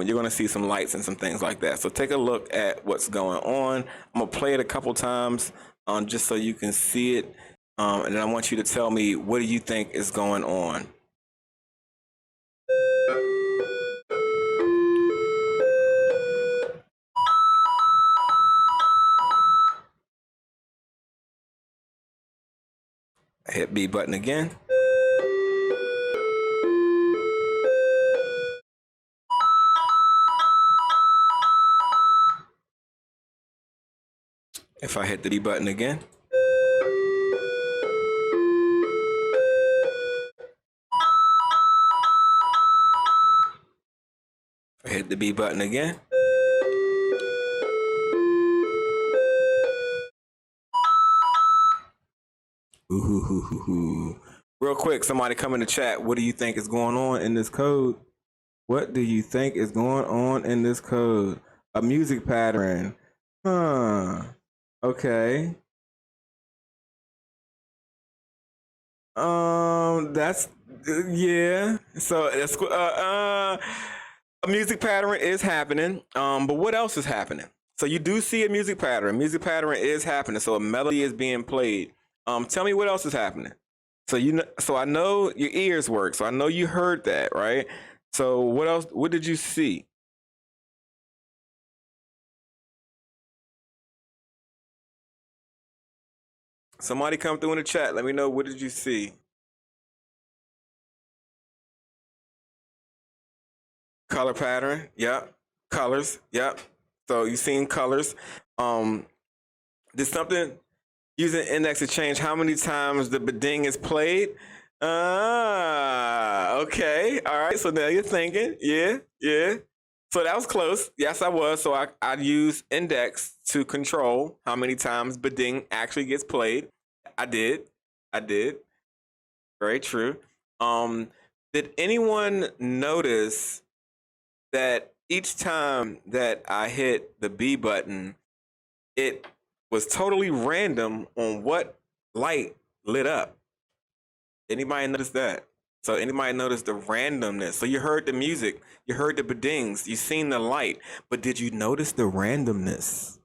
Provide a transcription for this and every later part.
you're going to see some lights and some things like that. So take a look at what's going on. I'm going to play it a couple times just so you can see it. And then I want you to tell me, what do you think is going on? I hit B button again. If I hit the D button again. If I hit the B button again. Ooh. Real quick, somebody come in the chat. What do you think is going on in this code? What do you think is going on in this code? A music pattern. Huh. Okay. That's yeah. So that's a music pattern is happening. But what else is happening? So you do see a music pattern. Music pattern is happening. So a melody is being played. Tell me what else is happening. So so I know your ears work. So I know you heard that, right? So what else? What did you see? Somebody come through in the chat. Let me know, what did you see? Color pattern. Yep. Colors. Yep. So you seen colors. Did something using index to change how many times the beding is played? Okay. All right. So now you're thinking. Yeah. So that was close. Yes, I was. So I use index to control how many times beding actually gets played. I did. Very true. Did anyone notice that each time that I hit the B button, it was totally random on what light lit up? Anybody notice that? So anybody notice the randomness? So you heard the music, you heard the bedings, you seen the light, but did you notice the randomness?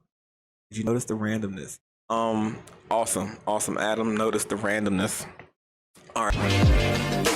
Did you notice the randomness? Awesome. Adam noticed the randomness. All right.